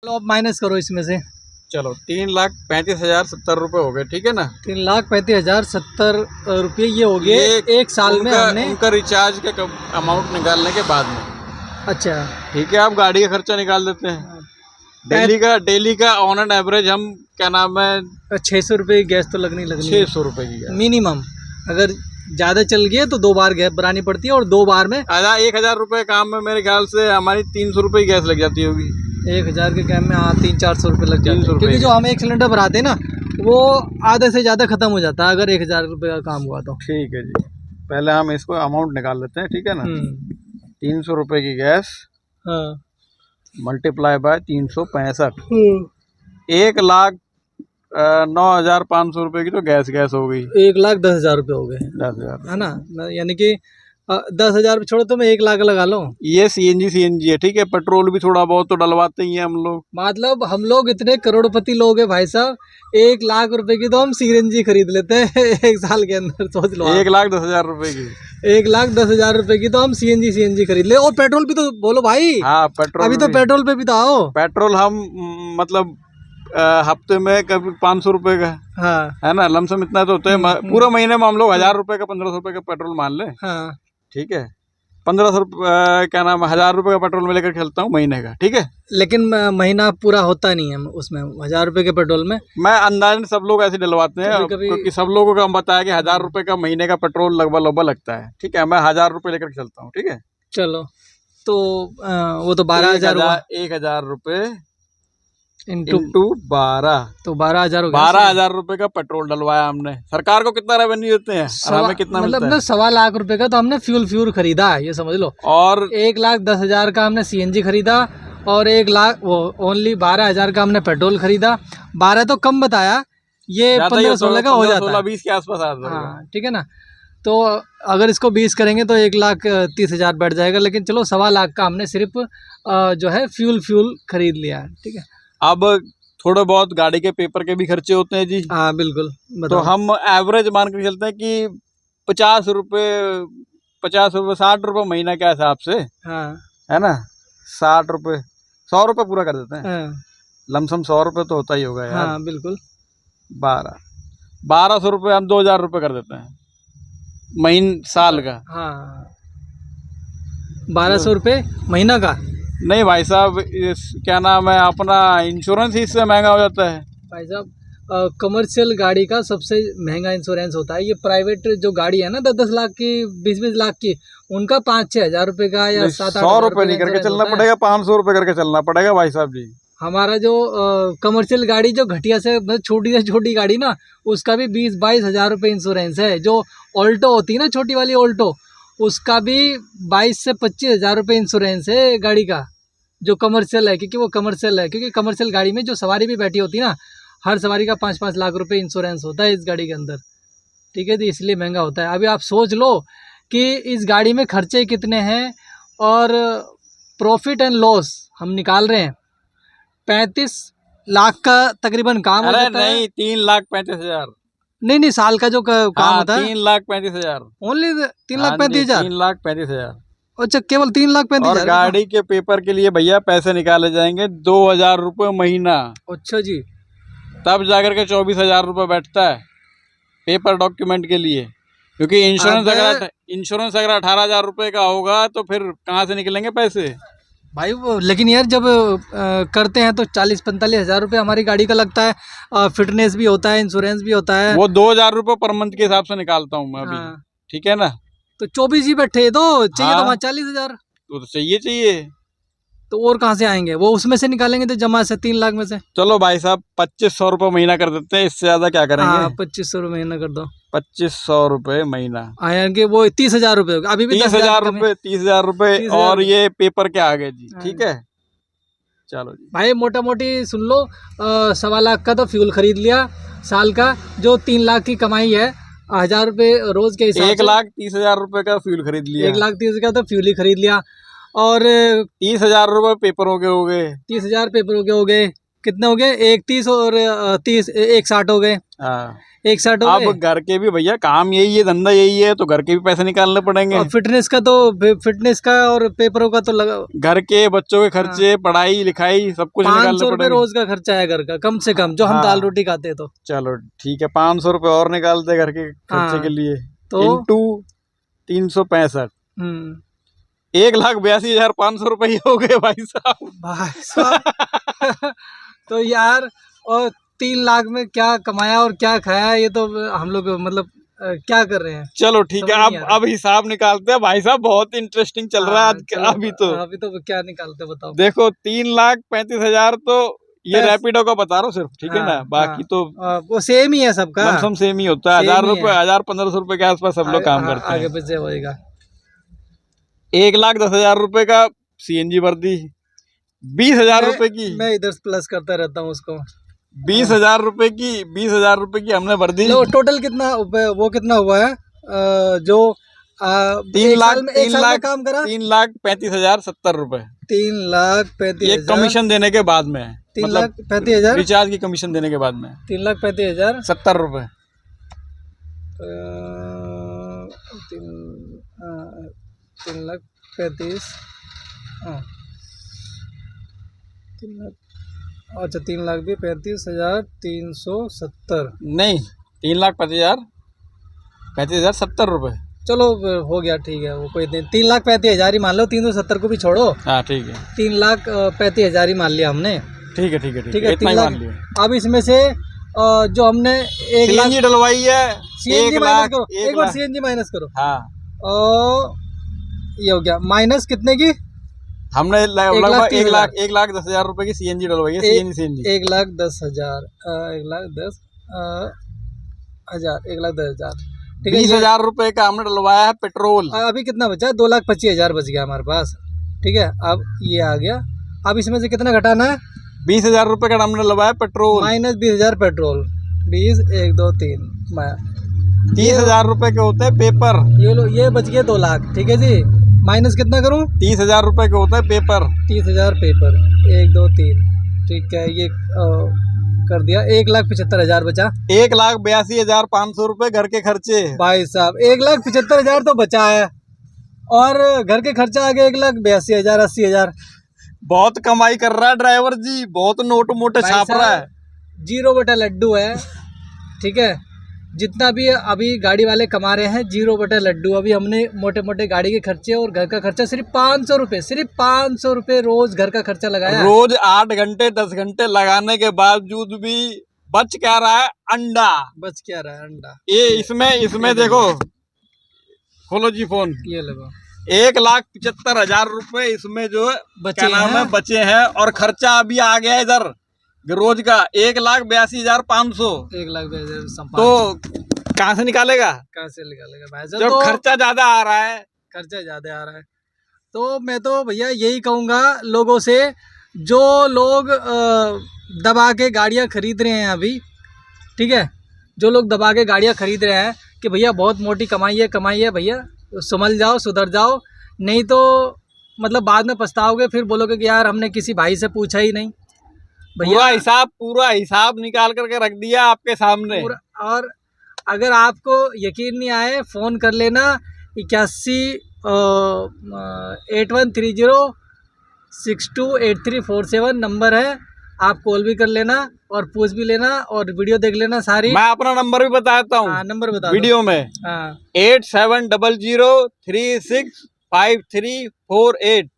चलो अब माइनस करो इसमें से। चलो 3,35,070 रुपये हो गए, ठीक है ना। 3,35,070 रुपये ये हो गए एक साल में हमने। उनका रिचार्ज का अमाउंट निकालने के बाद में। अच्छा ठीक है, अब गाड़ी का खर्चा निकाल देते हैं। डेली का ऑन एंड एवरेज हम क्या नाम है 600 रुपये की गैस तो लगनी 600 रुपये की गैस मिनिमम। अगर ज़्यादा चल गई तो 2 बार गैस भरानी पड़ती है और 2 बार में 1,000 रुपये काम में मेरे ख्याल से हमारी 300 रुपये की गैस लग जाती होगी। 1,000 के कैम में 300-400 रुपये लग जाते हैं, 300 क्योंकि जो हम एक सिलेंडर भराते हैं ना वो आधे से ज़्यादा ख़त्म हो जाता है अगर 1,000 रुपये का काम हुआ तो। ठीक है जी, पहले हम इसको अमाउंट निकाल लेते हैं, ठीक है ना। 300 रुपये की गैस मल्टीप्लाई बाय 365, 1,09,500 रुपये की तो गैस हो गई। 1,10,000 रुपये हो गए, 10,000 है ना। यानी कि 10,000 छोड़ो तो मैं 1 लाख लगा लो। ये सीएनजी है, ठीक है। पेट्रोल भी थोड़ा बहुत तो डलवाते ही हैं हम लोग। मतलब हम लोग इतने करोड़पति लोग हैं भाई साहब, 1 लाख रुपए की तो हम सीएनजी खरीद लेते हैं एक साल के अंदर। सोच लो 1,10,000 रुपये की, 1,10,000 रुपए की तो हम सीएनजी खरीद ले। और पेट्रोल भी तो बोलो भाई। हाँ पेट्रोल अभी तो पेट्रोल पे भी तो आओ। पेट्रोल हम मतलब हफ्ते में कभी 500 रुपये का, हाँ है ना, लमसम इतना तो होता है। पूरे महीने में हम लोग 1,000 रुपये का 1,500 रुपये का पेट्रोल मान ले, हाँ ठीक है। 1,500 रुपये क्या नाम 1,000 रुपये का पेट्रोल में लेकर चलता हूँ महीने का, ठीक है। लेकिन महीना पूरा होता नहीं है उसमें 1,000 रुपए के पेट्रोल में। मैं अंदाजन सब लोग ऐसे डलवाते हैं क्योंकि सब लोगों को हम बताया कि 1,000 रुपये का महीने का पेट्रोल लगभग लगता है, ठीक है। मैं 1,000 रुपये लेकर चलता हूँ, ठीक है। चलो तो वो तो 12,000 हुआ। 1,000 रुपये इंटू 12 तो 12,000 हो गया। 12,000 रुपये का पेट्रोल डलवाया हमने। सरकार को कितना रेवेन्यू देते हैं और हमें कितना मतलब मिलता ना है? 1.25 लाख रुपए का तो हमने फ्यूल खरीदा है, ये समझ लो। और 1,10,000 का हमने सीएनजी खरीदा और 1 लाख वो ओनली 12,000 का हमने पेट्रोल खरीदा। 12 तो कम बताया, ये 15-16 का हो जाता है, 20 के आसपास आ जाता है। हाँ ठीक है ना। तो अगर इसको 20 करेंगे तो 1,30,000 बैठ जाएगा। लेकिन चलो 1.25 लाख का हमने सिर्फ जो है फ्यूल खरीद लिया है, ठीक है। अब थोड़े बहुत गाड़ी के पेपर के भी खर्चे होते हैं जी। हाँ बिल्कुल, तो हम एवरेज मान कर चलते हैं कि 50 रुपये 60 रुपये महीना के हिसाब से, हाँ है ना। 60 रुपये 100 रुपये पूरा कर देते हैं। हाँ लमसम 100 रुपये तो होता ही होगा यार। हाँ बिल्कुल। 1200 रुपये हम 2,000 रुपये कर देते हैं साल का। हाँ 1,200 रुपये महीना का। नहीं भाई साहब, क्या नाम है अपना इंश्योरेंस ही इससे महंगा हो जाता है भाई साहब। कमर्शियल गाड़ी का सबसे महंगा इंश्योरेंस होता है। ये प्राइवेट जो गाड़ी है ना 10-10 लाख की 20-20 लाख की, उनका 5-6 हज़ार रुपये का या 7-8 100 रुपये नहीं करके चलना पड़ेगा, 500 रुपये करके चलना पड़ेगा भाई साहब जी। हमारा जो कमर्शियल गाड़ी जो घटिया से छोटी से छोटी गाड़ी ना, उसका भी 20-22 हज़ार रुपये इंश्योरेंस है। जो ऑल्टो होती है ना, छोटी वाली ऑल्टो, उसका भी 22 से 25 हज़ार रुपये इंश्योरेंस है गाड़ी का, जो कमर्शियल है। क्योंकि वो कमर्शियल है, क्योंकि कमर्शियल गाड़ी में जो सवारी भी बैठी होती है ना, हर सवारी का 5-5 लाख रुपए इंश्योरेंस होता है इस गाड़ी के अंदर, ठीक है। तो इसलिए महंगा होता है। अभी आप सोच लो कि इस गाड़ी में खर्चे कितने हैं और प्रॉफिट एंड लॉस हम निकाल रहे हैं। 35 लाख का तकरीबन काम हो जाता है। नहीं 3,35,000। नहीं साल का जो काम होता है 3,35,000 ओनली 3,35,000। 3,35,000। अच्छा केवल 3,35,000। और गाड़ी के पेपर के लिए भैया पैसे निकाले जाएंगे 2,000 रुपये महीना। अच्छा जी। तब जाकर के 24,000 रुपये बैठता है पेपर डॉक्यूमेंट के लिए। क्योंकि इंश्योरेंस अगर 18,000 रुपये का होगा तो फिर कहाँ से निकलेंगे पैसे भाई। वो लेकिन यार जब करते हैं तो 40-45 हज़ार रुपये हमारी गाड़ी का लगता है। फिटनेस भी होता है, इंश्योरेंस भी होता है। वो 2,000 रुपये पर मंथ के हिसाब से निकालता हूँ मैं अभी। हाँ। ठीक है ना। तो 24 ही बैठे तो चाहिए। हाँ। तो वहाँ 40,000 तो चाहिए तो और कहाँ से आएंगे? वो उसमें से निकालेंगे तो जमा से 3 लाख में से। चलो भाई साहब 2,500 रुपये महीना कर देते हैं, इससे ज्यादा क्या करेंगे। 2,500 रुपये महीना कर दो। 2,500 रुपये महीना आएंगे वो 30,000 रुपये होगा। अभी भी 30,000 रुपये 30,000 रुपये और ये पेपर के आगे जी। ठीक है चलो जी भाई, मोटा मोटी सुन लो। 1.25 लाख का तो फ्यूल खरीद लिया साल का, जो 3 लाख की कमाई है 1,000 रुपये रोज के हिसाब से। 1,30,000 रुपये का फ्यूल खरीद लिया। 1,30,000 का तो फ्यूल ही खरीद लिया। और 30,000 रुपये पेपरों के हो गए। 30,000 पेपरों के हो गए। कितने हो गए? 1,30 और 30 1,60 हो गए। एक साठ हो अब गए। घर के भी भैया काम यही है, धंधा यही है, तो घर के भी पैसे निकालने पड़ेंगे। और फिटनेस का तो, फिटनेस का और पेपरों का तो लगा घर के बच्चों के खर्चे, पढ़ाई लिखाई सब कुछ निकालने 500 रुपये पड़ेंगे। रोज का खर्चा है घर का, कम से कम, जो हम दाल रोटी खाते हैं तो। चलो ठीक है, 500 रुपये और निकालते घर के खर्चे के लिए, तो इंटू 365, हम्म 1,82,500 रुपये हो गए भाई साहब। भाई साहब तो यार, और 3 लाख में क्या कमाया और क्या खाया, ये तो हम लोग मतलब क्या कर रहे हैं। चलो ठीक है, समझ नहीं आ रहा। अब हिसाब निकालते हैं भाई साहब, बहुत इंटरेस्टिंग चल रहा है आज चलो, अभी तो क्या निकालते बताओ। देखो 3,35,000 तो ये बस। रैपिडो का बता रहा हूँ सिर्फ, ठीक है ना, बाकी तो वो सेम ही है सबका, लमसम सेम ही होता है। सेम 1,000 ही रुपये, है। 1,000-1,500 रुपए के आसपास सब लोग काम करते आगे हैं। पीछे होएगा। 1,10,000 रुपए का CNG वर्दी, 20,000 रुपए की, मैं इधर प्लस करता रहता हूँ उसको। 20,000 रुपए की, 20,000 रुपए की हमने वर्दी। लो टोटल कितना, वो कितना हुआ है, जो 3 लाख, एक साल में काम करा, 3,35,070 रुपए। 3,35,000 ये कमीशन देने के बाद में है, 3,35,000 रिचार्ज की कमीशन देने के बाद में 3,35,000 70 रुपए। 3,35,000, हाँ 3 लाख, अच्छा 3 लाख भी 35,370, नहीं, 3,35,070 रुपए। चलो हो गया, ठीक है, वो कोई नहीं, 3,35,000 ही मान लो, 370 को भी छोड़ो, हाँ ठीक है, 3,35,000 ही मान लिया हमने। ठीक है, ठीक है, ठीक है, इतना ही 3 लाख। मान लिया। अब इसमें से जो हमने 1,00,000 CNG डलवाई है, CNG 1 माइनस लाख, करो, 1 एक बार लाख, CNG माइनस करो, हाँ ये हो गया माइनस कितने की, हमने लगभग 1,30,000 1,10,000 रुपए की CNG डलवाई है, CNG। 1,10,000, 1,10,000, 1,10,000, ठीक है। 20,000 रुपए का हमने डलवाया है पेट्रोल। अभी कितना बचा, 2,25,000 बच गया हमारे पास, ठीक है। अब ये आ गया, अब इसमें से कितना घटाना है, 20,000 रुपए का हमने डलवाया पेट्रोल, माइनस 20,000 पेट्रोल, 20, 1, 2, 3, 30,000 रुपए के होते हैं पेपर, ये लो, ये बच गए 2 लाख, ठीक है जी। माइनस कितना करूं, 30,000 रुपए के होता है पेपर, 30,000 पेपर, 1, 2, 3, ठीक है, ये कर दिया, 1,75,000 बचा। 1,82,500 रुपए घर के खर्चे। भाई साहब 1,75,000 तो बचा है, और घर के खर्चा आ गया 1,82,000, 80,000। बहुत कमाई कर रहा है ड्राइवर जी, बहुत नोट मोटे छाप रहा है। 0 बटा लड्डू है, ठीक है। जितना भी अभी गाड़ी वाले कमा रहे हैं 0 बटा लड्डू। अभी हमने मोटे मोटे गाड़ी के खर्चे और घर का खर्चा सिर्फ 500 रुपये, सिर्फ 500 रुपये रोज घर का खर्चा लगाया। रोज 8 घंटे 10 घंटे लगाने के बावजूद भी बच क्या रहा है, अंडा बच क्या रहा है, अंडा। ये इसमें देखो, खोलो जी फोन, ये लगो 1,75,000 रुपए इसमें जो बचे क्या नाम है हैं। बचे हैं, और खर्चा अभी आ गया इधर रोज का 1,82,500। 1,00,000 तो कहाँ से निकालेगा, कहाँ से निकालेगा भाई साहब, जब तो खर्चा ज्यादा आ रहा है। खर्चा ज्यादा आ रहा है। तो मैं तो भैया यही कहूँगा लोगों से, जो लोग दबा के गाड़ियाँ खरीद रहे हैं अभी, ठीक है, जो लोग दबा के गाड़ियाँ खरीद रहे हैं कि भैया बहुत मोटी कमाई है भैया, संभल जाओ, सुधर जाओ, नहीं तो मतलब बाद में पछताओगे, फिर बोलोगे कि यार हमने किसी भाई से पूछा ही नहीं। पूरा हिसाब निकाल करके रख दिया आपके सामने। और अगर आपको यकीन नहीं आए, फ़ोन कर लेना 8130628347 नंबर है, आप कॉल भी कर लेना और पूछ भी लेना और वीडियो देख लेना सारी। मैं अपना नंबर भी बताता हूँ, नंबर बता वीडियो में, 8700365348।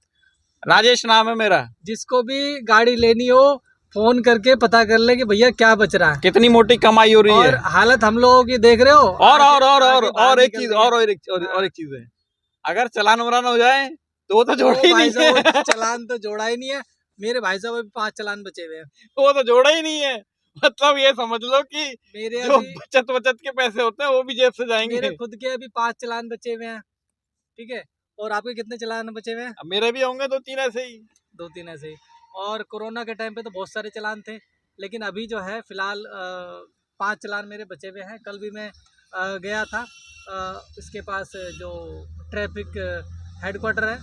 राजेश नाम है मेरा। जिसको भी गाड़ी लेनी हो फोन करके पता कर ले कि भैया क्या बच रहा है, कितनी मोटी कमाई हो रही है, और हालत हम लोगों की देख रहे हो। और एक चीज है, अगर चलान वलान हो जाए तो वो तो जोड़ा ही नहीं है। चलान तो जोड़ा ही नहीं है, मेरे भाई साहब अभी 5 चलान बचे हुए हैं, वो तो जोड़ा ही नहीं है। मतलब ये समझ लो कि मेरे जो बचत के पैसे होते हैं वो भी जेब से जाएंगे। मेरे खुद के अभी 5 चलान बचे हुए हैं, ठीक है, और आपके कितने चलान बचे हुए हैं? मेरे भी होंगे 2-3 ऐसे ही, 2-3 ऐसे ही। और कोरोना के टाइम पे तो बहुत सारे चलान थे, लेकिन अभी जो है फिलहाल 5 चलान मेरे बचे हुए हैं। कल भी मैं गया था इसके पास, जो ट्रैफिक हेडक्वार्टर है,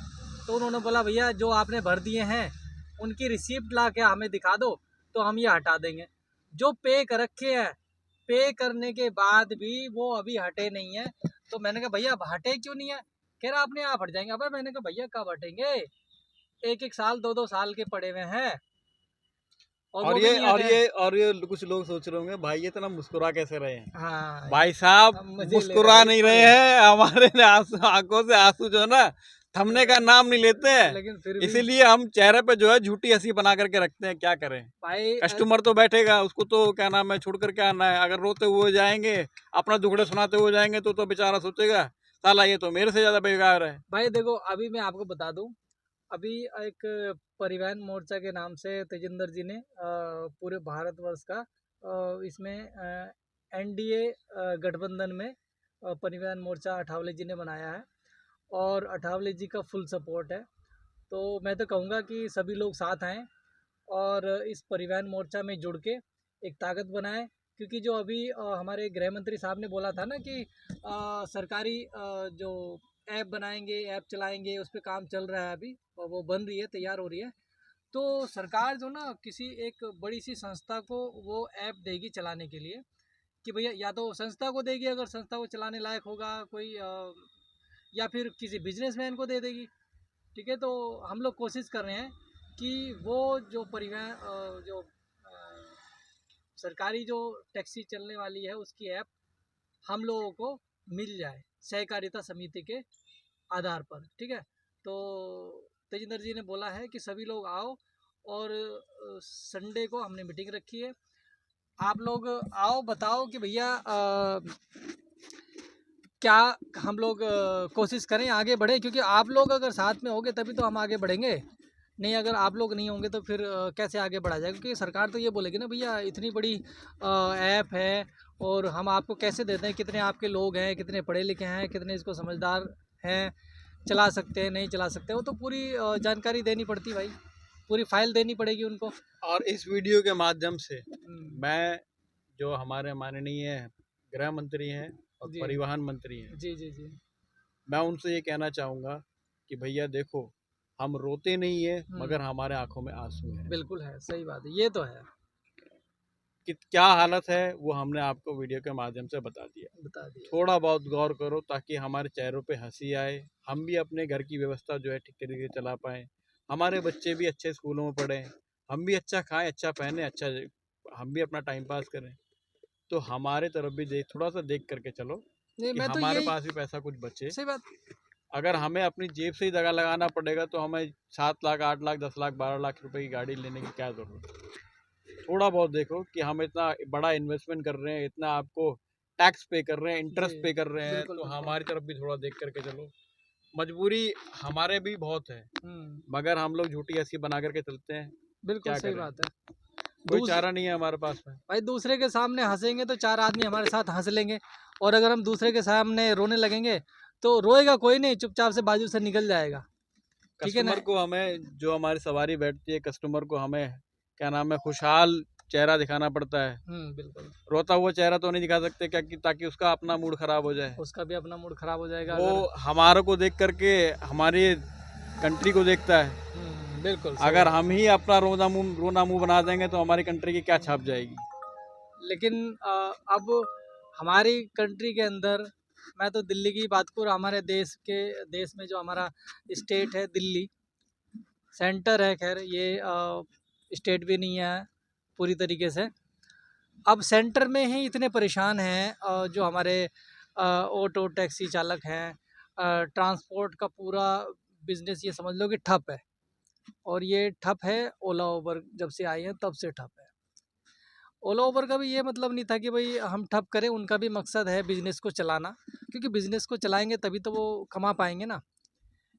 तो उन्होंने बोला भैया जो आपने भर दिए हैं उनकी रिसीप्ट ला के हमें दिखा दो, तो हम ये हटा देंगे। जो पे कर रखे हैं पे करने के बाद भी वो अभी हटे नहीं है। तो मैंने कहा भैया अब हटे क्यों नहीं है? कह रहा अपने आप हट जाएंगे। अब मैंने कहा भैया कब हटेंगे? 1-1 साल 2-2 साल के पड़े हुए हैं और वो भी नहीं हटे। और ये कुछ लोग सोच रहे होंगे भाई ये इतना मुस्कुरा कैसे रहे हैं। हाँ, भाई साहब अब मजे ले मुस्कुरा रहे हैं नहीं पूरे। रहे हैं, हमारे आंखों से आंसू जो है ना थमने का नाम नहीं लेते हैं। लेकिन फिर भी इसीलिए हम चेहरे पे जो है झूठी हंसी बना करके रखते हैं, क्या करें। भाई कस्टमर तो बैठेगा, उसको तो क्या नाम है छोड़ करके आना है। अगर रोते हुए जाएंगे, अपना दुखड़े सुनाते हुए जाएंगे तो बेचारा सोचेगा साला ये तो मेरे से ज्यादा बेकार है। भाई देखो अभी मैं आपको बता दूं, अभी एक परिवहन मोर्चा के नाम से तेजिंदर जी ने पूरे भारतवर्ष का इसमें एनडीए गठबंधन में परिवहन मोर्चा अठावले जी ने बनाया है और अठावले जी का फुल सपोर्ट है। तो मैं तो कहूँगा कि सभी लोग साथ आएँ और इस परिवहन मोर्चा में जुड़ के एक ताकत बनाएं। क्योंकि जो अभी हमारे गृह मंत्री साहब ने बोला था ना कि सरकारी जो ऐप बनाएंगे, ऐप चलाएंगे, उस पर काम चल रहा है अभी और वो बन रही है, तैयार हो रही है। तो सरकार जो ना किसी एक बड़ी सी संस्था को वो ऐप देगी चलाने के लिए कि भैया या तो संस्था को देगी, अगर संस्था को चलाने लायक होगा कोई या फिर किसी बिजनेसमैन को दे देगी। ठीक है, तो हम लोग कोशिश कर रहे हैं कि वो जो परिवहन जो सरकारी जो टैक्सी चलने वाली है उसकी ऐप हम लोगों को मिल जाए सहकारिता समिति के आधार पर। ठीक है, तो तेजिंदर जी ने बोला है कि सभी लोग आओ और संडे को हमने मीटिंग रखी है, आप लोग आओ बताओ कि भैया क्या हम लोग कोशिश करें आगे बढ़े, क्योंकि आप लोग अगर साथ में होंगे तभी तो हम आगे बढ़ेंगे। नहीं, अगर आप लोग नहीं होंगे तो फिर कैसे आगे बढ़ा जाएगा? क्योंकि सरकार तो ये बोलेगी ना भैया इतनी बड़ी ऐप है और हम आपको कैसे देते हैं, कितने आपके लोग हैं, कितने पढ़े लिखे हैं, कितने इसको समझदार हैं, चला सकते हैं नहीं चला सकते, वो तो पूरी जानकारी देनी पड़ती भाई, पूरी फाइल देनी पड़ेगी उनको। और इस वीडियो के माध्यम से हम्म, मैं जो हमारे माननीय गृह मंत्री हैं और जी परिवहन मंत्री हैं, जी जी जी। मैं उनसे ये कहना चाहूँगा कि भैया देखो हम रोते नहीं है मगर हम्म, हमारे आंखों में आंसू है। बिल्कुल है, सही बात है, ये तो है। कि क्या हालत है वो हमने आपको वीडियो के माध्यम से बता दिया। बता दिया। थोड़ा बहुत गौर करो ताकि हमारे चेहरों पे हंसी आए, हम भी अपने घर की व्यवस्था जो है ठीक तरीके से चला पाएँ, हमारे बच्चे भी अच्छे स्कूलों में पढ़ें, हम भी अच्छा खाएं, अच्छा पहने, अच्छा हम भी अपना टाइम पास करें। तो हमारे तरफ भी देख, थोड़ा सा देख करके चलो नहीं, कि मैं तो हमारे यही, पास भी पैसा कुछ बचे। सही बात। अगर हमें अपनी जेब से ही दगा लगाना पड़ेगा तो हमें 7 लाख 8 लाख 10 लाख 12 लाख रुपए की गाड़ी लेने की क्या ज़रूरत है। थोड़ा बहुत देखो कि हम इतना बड़ा इन्वेस्टमेंट कर रहे हैं, इतना आपको टैक्स पे कर रहे हैं, जी, इंटरेस्ट पे कर रहे हैं, बिल्कुल तो बिल्कुल। हमारी तरफ भी थोड़ा देख करके चलो। मजबूरी हमारे भी बहुत है हम्म, मगर हम लोग झूठी ऐसी बना करके चलते हैं, बिल्कुल क्या सही करें। बात है। कोई दूस चारा नहीं है हमारे पास में। भाई दूसरे के सामने हंसेंगे तो 4 आदमी हमारे साथ हंस लेंगे, और अगर हम दूसरे के सामने रोने लगेंगे तो रोएगा कोई नहीं, चुपचाप से बाजू से निकल जाएगा। ठीक है ना? कस्टमर को हमें जो हमारी सवारी बैठती है, कस्टमर को हमें क्या नाम है खुशहाल चेहरा दिखाना पड़ता है। बिल्कुल। रोता हुआ चेहरा तो नहीं दिखा सकते क्या, कि ताकि उसका अपना मूड खराब हो जाए। उसका भी अपना मूड खराब हो जाएगा वो अगर। हमारे को देख करके हमारी कंट्री को देखता है। बिल्कुल सही अगर बात हम ही अपना रोना मुंह बना देंगे तो हमारी कंट्री की क्या छाप जाएगी। है। लेकिन अब हमारी कंट्री के अंदर, मैं तो दिल्ली की बात करूँ, हमारे देश में जो हमारा स्टेट है दिल्ली, सेंटर है, खैर ये स्टेट भी नहीं है पूरी तरीके से। अब सेंटर में ही इतने परेशान हैं जो हमारे ऑटो टैक्सी चालक हैं, ट्रांसपोर्ट का पूरा बिजनेस ये समझ लो कि ठप है। और ये ठप है ओला उबर जब से आई है तब से ठप है। ओला उबर का भी ये मतलब नहीं था कि भाई हम ठप करें, उनका भी मकसद है बिजनेस को चलाना, क्योंकि बिजनेस को चलाएंगे तभी तो वो कमा पाएंगे ना।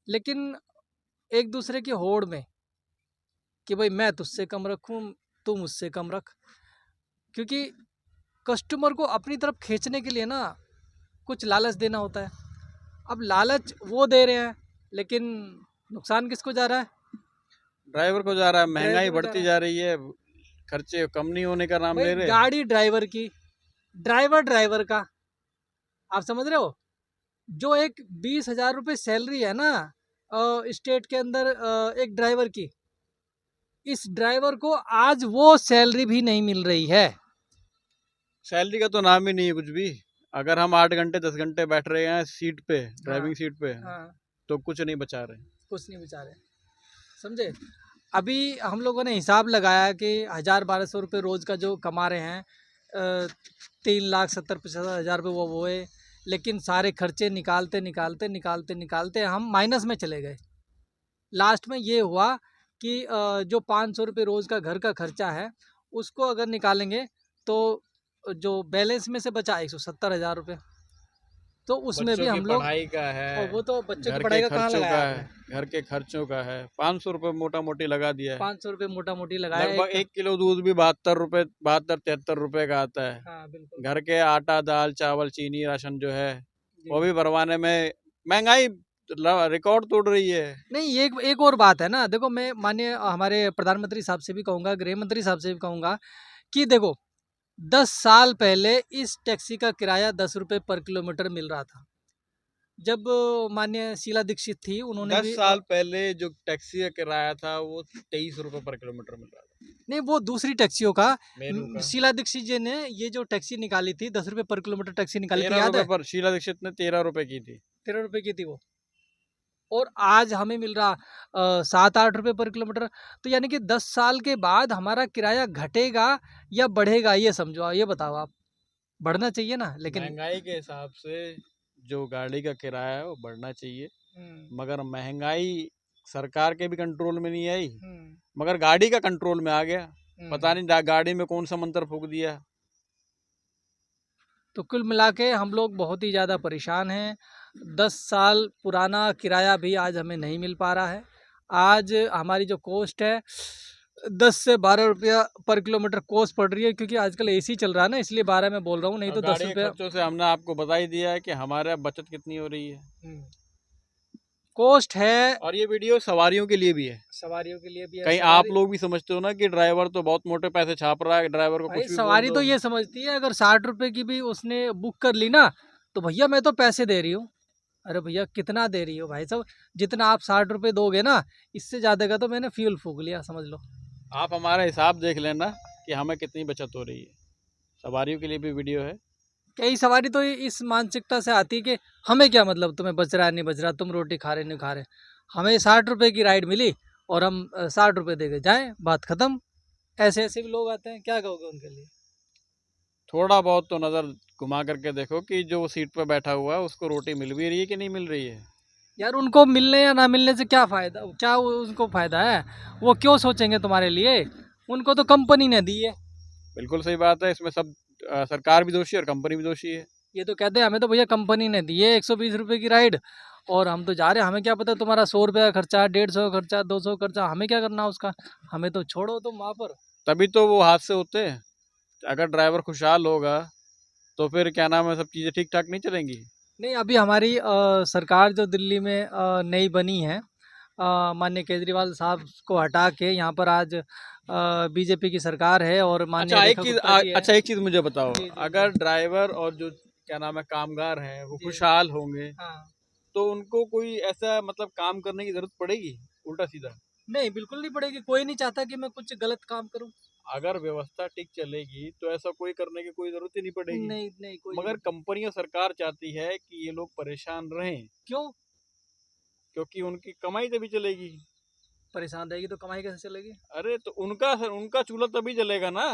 लेकिन एक दूसरे की होड़ में कि भाई मैं तुझसे कम रखूँ, तू मुझसे कम रख, क्योंकि कस्टमर को अपनी तरफ खींचने के लिए ना कुछ लालच देना होता है। अब लालच वो दे रहे हैं लेकिन नुकसान किसको जा रहा है? ड्राइवर को जा रहा है, महंगाई ड्राइवर को जा बढ़ती रहा है। जा रही है, खर्चे कम नहीं होने का नाम भाई ले रहे। गाड़ी ड्राइवर की, ड्राइवर का, आप समझ रहे हो? जो एक 20,000 रुपये सैलरी है ना स्टेट के अंदर एक ड्राइवर की, इस ड्राइवर को आज वो सैलरी भी नहीं मिल रही है। सैलरी का तो नाम ही नहीं है कुछ भी। अगर हम 8 घंटे 10 घंटे बैठ रहे हैं सीट पे, ड्राइविंग सीट पे, हाँ तो कुछ नहीं बचा रहे। कुछ नहीं बेचारे, समझे। अभी हम लोगों ने हिसाब लगाया कि 1,000-1,200 रुपये रोज़ का जो कमा रहे हैं, 3,70,75,000 रुपये वो है। लेकिन सारे खर्चे निकालते निकालते निकालते निकालते हम माइनस में चले गए। लास्ट में ये हुआ कि जो 500 रुपये रोज़ का घर का खर्चा है, उसको अगर निकालेंगे तो जो बैलेंस में से बचा 170,000 रुपये। तो उसमें भी बच्चों की हम लोग, पढ़ाई का और वो है, तो बच्चों की घर के पढ़ाई का कहाँ खर्चों लगाया का आपने? है, घर के खर्चों का है, 500 रुपये मोटा मोटी लगा दिया है। 500 रुपये मोटा मोटी लगाया लगभग एक। 1 किलो दूध भी 72 रुपये, 72-73 रुपये का आता है। हाँ बिल्कुल घर के आटा दाल चावल चीनी राशन जो है जी। वो भी भरवाने में महंगाई रिकॉर्ड तोड़ रही है। नहीं, एक एक और बात है ना, देखो मैं माननीय हमारे प्रधानमंत्री साहब से भी कहूँगा, गृह मंत्री साहब से भी कहूँगा कि देखो 10 साल पहले इस टैक्सी का किराया 10 रुपये पर किलोमीटर मिल रहा था। जब माननीय शीला दीक्षित थी, उन्होंने 10 भी साल पहले जो टैक्सी का किराया था वो 23 रुपये पर किलोमीटर मिल रहा था, नहीं वो दूसरी टैक्सियों का, मेरू का। शीला दीक्षित जी ने ये जो टैक्सी निकाली थी, 10 रुपये पर किलोमीटर टैक्सी निकाली थी, 13 याद रुपये है? पर, शीला दीक्षित ने 13 रुपये की थी। 13 रुपये की थी वो। और आज हमें मिल रहा 7-8 रुपये पर किलोमीटर। तो यानी कि 10 साल के बाद हमारा किराया घटेगा या बढ़ेगा, ये समझो, ये बताओ आप। बढ़ना चाहिए ना, लेकिन महंगाई के हिसाब से जो गाड़ी का किराया है वो बढ़ना चाहिए, हम्म, मगर महंगाई सरकार के भी कंट्रोल में नहीं आई, हम्म, मगर गाड़ी का कंट्रोल में आ गया। पता हम्म। नहीं गाड़ी में कौन सा मंत्र फूक दिया। तो कुल मिला के हम लोग बहुत ही ज़्यादा परेशान हैं। 10 साल पुराना किराया भी आज हमें नहीं मिल पा रहा है। आज हमारी जो कॉस्ट है 10 से 12 रुपया पर किलोमीटर कॉस्ट पड़ रही है, क्योंकि आजकल एसी चल रहा है ना, इसलिए 12 में बोल रहा हूँ, नहीं और तो 10 गाड़ी के रुपया। खर्चों से हमने आपको बता ही दिया है कि हमारे बचत कितनी हो रही है। कॉस्ट है, और ये वीडियो सवारियों के लिए भी है। सवारियों के लिए भी है। कहीं आप सवारी, लोग भी समझते हो ना कि ड्राइवर तो बहुत मोटे पैसे छाप रहा है, ड्राइवर को भाई कुछ भी बोल सवारी दो। तो ये समझती है अगर 60 रुपए की भी उसने बुक कर ली ना, तो भैया मैं तो पैसे दे रही हूँ। अरे भैया कितना दे रही हो भाई साहब, जितना आप 60 रुपए दोगे ना, इससे ज़्यादा का तो मैंने फ्यूल फूक लिया, समझ लो। आप हमारा हिसाब देख लेना कि हमें कितनी बचत हो रही है। सवारियों के लिए भी वीडियो है। कई सवारी तो इस मानसिकता से आती है कि हमें क्या मतलब तुम्हें बच रहा है नहीं बच रहा, तुम रोटी खा रहे नहीं खा रहे, हमें 60 रुपए की राइड मिली और हम 60 रुपए दे के जाएँ, बात खत्म। ऐसे ऐसे भी लोग आते हैं, क्या कहोगे उनके लिए? थोड़ा बहुत तो नज़र घुमा करके देखो कि जो सीट पर बैठा हुआ है उसको रोटी मिल भी रही है कि नहीं मिल रही है। यार उनको मिलने या ना मिलने से क्या फ़ायदा, क्या उनको फ़ायदा है? वो क्यों सोचेंगे तुम्हारे लिए? उनको तो कंपनी ने दी है। बिल्कुल सही बात है, इसमें सब सरकार भी दोषी है और कंपनी भी दोषी है। ये तो कहते हैं हमें तो भैया कंपनी ने दी है 120 रुपये की राइड, और हम तो जा रहे हैं, हमें क्या पता तुम्हारा 100 रुपये का खर्चा, 150 का खर्चा, 200 का खर्चा, हमें क्या करना उसका? हमें तो छोड़ो तुम वहाँ पर। तभी तो वो हादसे होते हैं। अगर ड्राइवर खुशहाल होगा तो फिर क्या नाम है, सब चीज़ें ठीक ठाक नहीं चलेंगी। नहीं, अभी हमारी सरकार जो दिल्ली में नई बनी है, माननीय केजरीवाल साहब को हटा के यहाँ पर आज बीजेपी की सरकार है और माननीय अच्छा एक रेखा चीज़ गुप्ता जी है। अच्छा एक चीज़ मुझे बताओ, जी जी जी। अगर ड्राइवर और जो क्या नाम है कामगार हैं वो जी खुशहाल होंगे हाँ। तो उनको कोई ऐसा मतलब काम करने की जरूरत पड़ेगी? उल्टा सीधा। नहीं, बिल्कुल नहीं पड़ेगी, कोई नहीं चाहता कि मैं कुछ गलत काम करूँ। अगर व्यवस्था ठीक चलेगी तो ऐसा कोई करने की कोई जरूरत ही नहीं पड़ेगी। नहीं नहीं, कोई नहीं मगर पड़ता। कंपनी और सरकार चाहती है कि ये लोग परेशान रहें, क्यों? क्योंकि उनकी कमाई तभी चलेगी। परेशान रहेगी तो कमाई कैसे चलेगी? अरे तो उनका चूल्हा तभी जलेगा ना।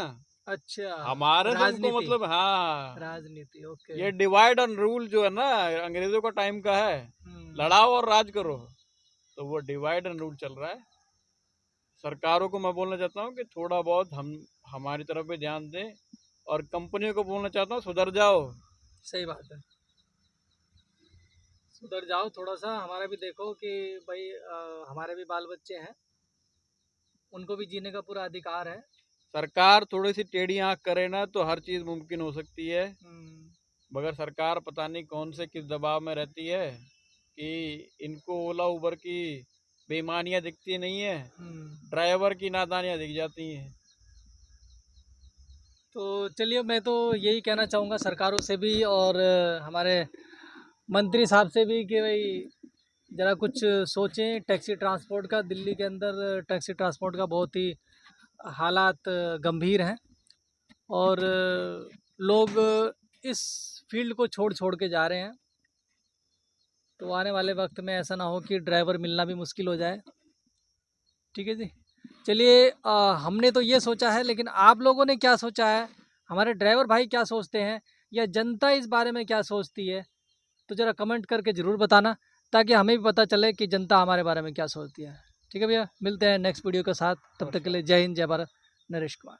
अच्छा, हमारे से उनको राजनीति, मतलब, हाँ। राजनीति, ओके। ये डिवाइड एंड रूल जो है ना, अंग्रेजों का टाइम का है, हम्म। लड़ाओ और राज करो। तो वो डिवाइड एंड रूल चल रहा है। सरकारों को मैं बोलना चाहता हूँ कि थोड़ा बहुत हम हमारी तरफ भी ध्यान दें, और कंपनियों को बोलना चाहता हूँ सुधर जाओ। सही बात है, सुधर जाओ थोड़ा सा, हमारा भी देखो कि भाई हमारे भी बाल बच्चे हैं, उनको भी जीने का पूरा अधिकार है। सरकार थोड़ी सी टेढ़ी आंख करे ना तो हर चीज़ मुमकिन हो सकती है, हम्म, मगर सरकार पता नहीं कौन से किस दबाव में रहती है कि इनको ओला उबर की बेईमानियां दिखती नहीं है, हम्म। ड्राइवर की नादानियां दिख जाती हैं। तो चलिए, मैं तो यही कहना चाहूँगा सरकारों से भी और हमारे मंत्री साहब से भी कि भाई ज़रा कुछ सोचें टैक्सी ट्रांसपोर्ट का। दिल्ली के अंदर टैक्सी ट्रांसपोर्ट का बहुत ही हालात गंभीर हैं, और लोग इस फील्ड को छोड़ के जा रहे हैं। तो आने वाले वक्त में ऐसा ना हो कि ड्राइवर मिलना भी मुश्किल हो जाए। ठीक है जी। चलिए, हमने तो ये सोचा है, लेकिन आप लोगों ने क्या सोचा है, हमारे ड्राइवर भाई क्या सोचते हैं, या जनता इस बारे में क्या सोचती है, तो ज़रा कमेंट करके ज़रूर बताना, ताकि हमें भी पता चले कि जनता हमारे बारे में क्या सोचती है। ठीक है भैया, मिलते हैं नेक्स्ट वीडियो के साथ। तब तक के लिए जय हिंद, जय भारत। नरेश कुमार।